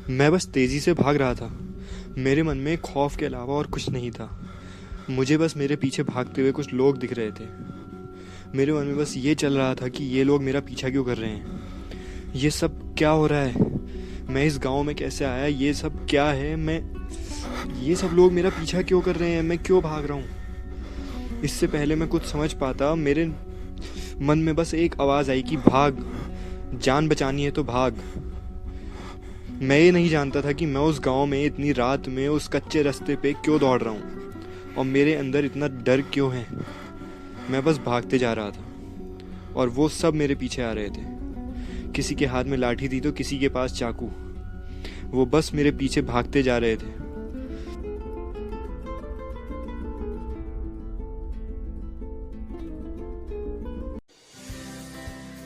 मैं बस तेज़ी से भाग रहा था। मेरे मन में खौफ के अलावा और कुछ नहीं था। मुझे बस मेरे पीछे भागते हुए कुछ लोग दिख रहे थे। मेरे मन में बस ये चल रहा था कि ये लोग मेरा पीछा क्यों कर रहे हैं, ये सब क्या हो रहा है, मैं इस गांव में कैसे आया, ये सब क्या है, ये सब लोग मेरा पीछा क्यों कर रहे हैं, मैं क्यों भाग रहा हूँ। इससे पहले मैं कुछ समझ पाता, मेरे मन में बस एक आवाज़ आई कि भाग, जान बचानी है तो भाग। मैं ये नहीं जानता था कि मैं उस गांव में इतनी रात में उस कच्चे रास्ते पे क्यों दौड़ रहा हूँ और मेरे अंदर इतना डर क्यों है। मैं बस भागते जा रहा था और वो सब मेरे पीछे आ रहे थे। किसी के हाथ में लाठी थी तो किसी के पास चाकू। वो बस मेरे पीछे भागते जा रहे थे।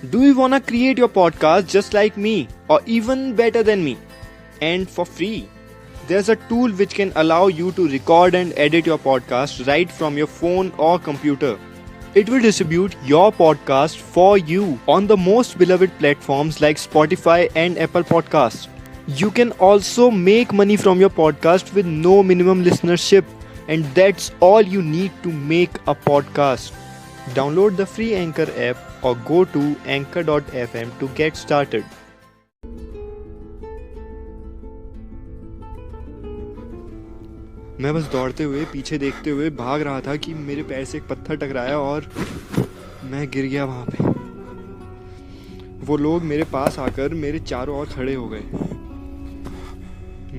Do you wanna create your podcast just like me or even better than me and for free? There's a tool which can allow you to record and edit your podcast right from your phone or computer. It will distribute your podcast for you on the most beloved platforms like Spotify and Apple Podcasts. You can also make money from your podcast with no minimum listenership, and that's all you need to make a podcast. Download the free Anchor app or go to anchor.fm to get started. मैं बस दौड़ते हुए पीछे देखते हुए भाग रहा था कि मेरे पैर से एक पत्थर टकराया और मैं गिर गया वहां पे। वो लोग मेरे पास आकर मेरे चारों ओर खड़े हो गए,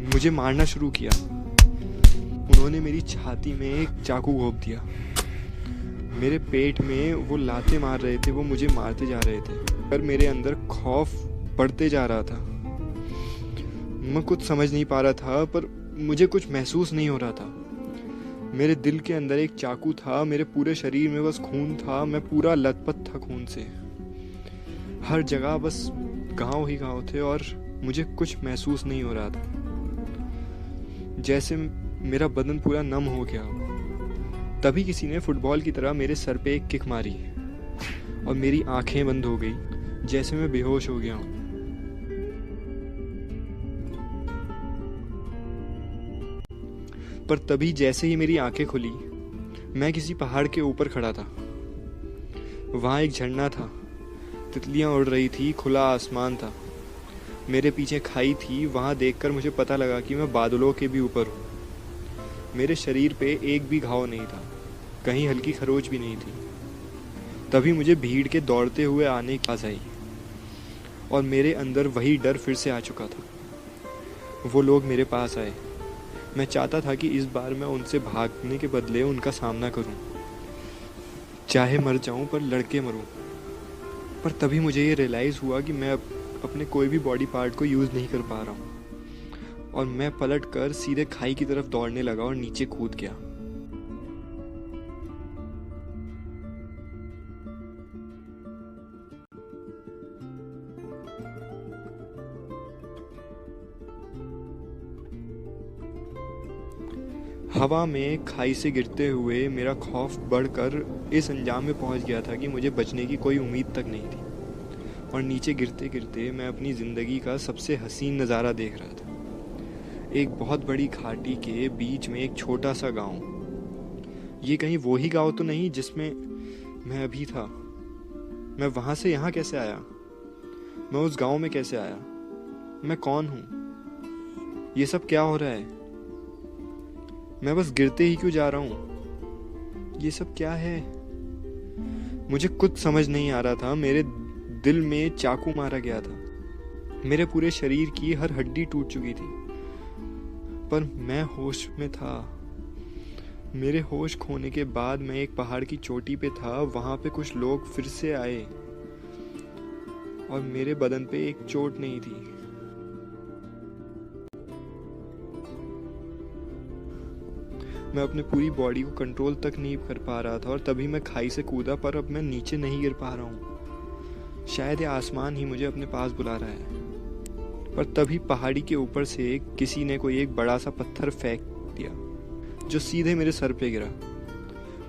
मुझे मारना शुरू किया। उन्होंने मेरी छाती में एक चाकू घोंप दिया। मेरे पेट में वो लाते मार रहे थे, वो मुझे मारते जा रहे थे, पर मेरे अंदर खौफ बढ़ते जा रहा था। मैं कुछ समझ नहीं पा रहा था, पर मुझे कुछ महसूस नहीं हो रहा था। मेरे दिल के अंदर एक चाकू था, मेरे पूरे शरीर में बस खून था, मैं पूरा लथपथ था खून से। हर जगह बस घाव ही घाव थे और मुझे कुछ महसूस नहीं हो रहा था, जैसे मेरा बदन पूरा नम हो गया हो। तभी किसी ने फुटबॉल की तरह मेरे सर पे एक किक मारी और मेरी आंखें बंद हो गई, जैसे मैं बेहोश हो गया हूं। पर तभी जैसे ही मेरी आंखें खुली, मैं किसी पहाड़ के ऊपर खड़ा था। वहां एक झरना था, तितलियां उड़ रही थी, खुला आसमान था, मेरे पीछे खाई थी। वहां देखकर मुझे पता लगा कि मैं बादलों के भी ऊपर हूँ। मेरे शरीर पे एक भी घाव नहीं था, कहीं हल्की खरोच भी नहीं थी। तभी मुझे भीड़ के दौड़ते हुए आने की आवाज़ आई और मेरे अंदर वही डर फिर से आ चुका था। वो लोग मेरे पास आए। मैं चाहता था कि इस बार मैं उनसे भागने के बदले उनका सामना करूं, चाहे मर जाऊं पर लड़के मरूं। पर तभी मुझे ये रियलाइज़ हुआ कि मैं अपने कोई भी बॉडी पार्ट को यूज़ नहीं कर पा रहा हूं और मैं पलट कर सीधे खाई की तरफ दौड़ने लगा और नीचे कूद गया। हवा में खाई से गिरते हुए मेरा खौफ बढ़कर इस अंजाम में पहुंच गया था कि मुझे बचने की कोई उम्मीद तक नहीं थी और नीचे गिरते गिरते मैं अपनी ज़िंदगी का सबसे हसीन नज़ारा देख रहा था। एक बहुत बड़ी घाटी के बीच में एक छोटा सा गांव। ये कहीं वो ही गांव तो नहीं जिसमें मैं अभी था। मैं वहां से यहाँ कैसे आया, मैं उस गांव में कैसे आया, मैं कौन हूँ, ये सब क्या हो रहा है, मैं बस गिरते ही क्यों जा रहा हूँ, ये सब क्या है। मुझे कुछ समझ नहीं आ रहा था। मेरे दिल में चाकू मारा गया था, मेरे पूरे शरीर की हर हड्डी टूट चुकी थी, पर मैं होश में था। मेरे होश खोने के बाद मैं एक पहाड़ की चोटी पे था। वहां पे कुछ लोग फिर से आए और मेरे बदन पे एक चोट नहीं थी। मैं अपने पूरी बॉडी को कंट्रोल तक नहीं कर पा रहा था और तभी मैं खाई से कूदा, पर अब मैं नीचे नहीं गिर पा रहा हूँ। शायद ये आसमान ही मुझे अपने पास बुला रहा है। पर तभी पहाड़ी के ऊपर से किसी ने कोई एक बड़ा सा पत्थर फेंक दिया जो सीधे मेरे सर पे गिरा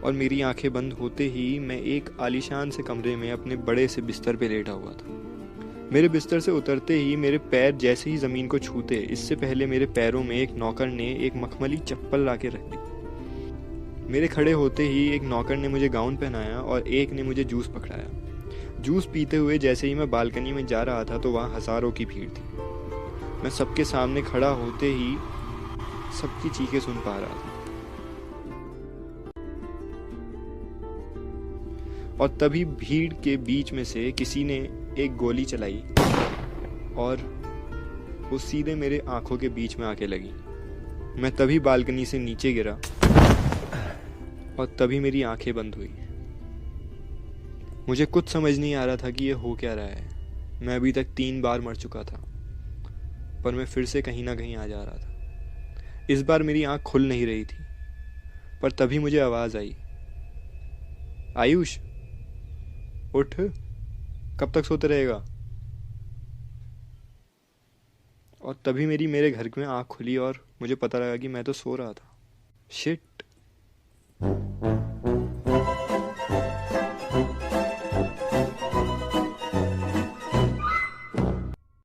और मेरी आंखें बंद होते ही मैं एक आलीशान से कमरे में अपने बड़े से बिस्तर पे लेटा हुआ था। मेरे बिस्तर से उतरते ही मेरे पैर जैसे ही ज़मीन को छूते, इससे पहले मेरे पैरों में एक नौकर ने एक मखमली चप्पल लाके रख दी। मेरे खड़े होते ही एक नौकर ने मुझे गाउन पहनाया और एक ने मुझे जूस पकड़ाया। जूस पीते हुए जैसे ही मैं बालकनी में जा रहा था तो वहाँ हज़ारों की भीड़ थी। मैं सबके सामने खड़ा होते ही सबकी चीखें सुन पा रहा था। और तभी भीड़ के बीच में से किसी ने एक गोली चलाई और वो सीधे मेरे आंखों के बीच में आके लगी। मैं तभी बालकनी से नीचे गिरा और तभी मेरी आंखें बंद हुई। मुझे कुछ समझ नहीं आ रहा था कि ये हो क्या रहा है। मैं अभी तक 3 बार मर चुका था, पर मैं फिर से कहीं ना कहीं आ जा रहा था। इस बार मेरी आंख खुल नहीं रही थी, पर तभी मुझे आवाज़ आई, आयुष उठ, कब तक सोते रहेगा। और तभी मेरे घर में आँख खुली और मुझे पता लगा कि मैं तो सो रहा था। शिट,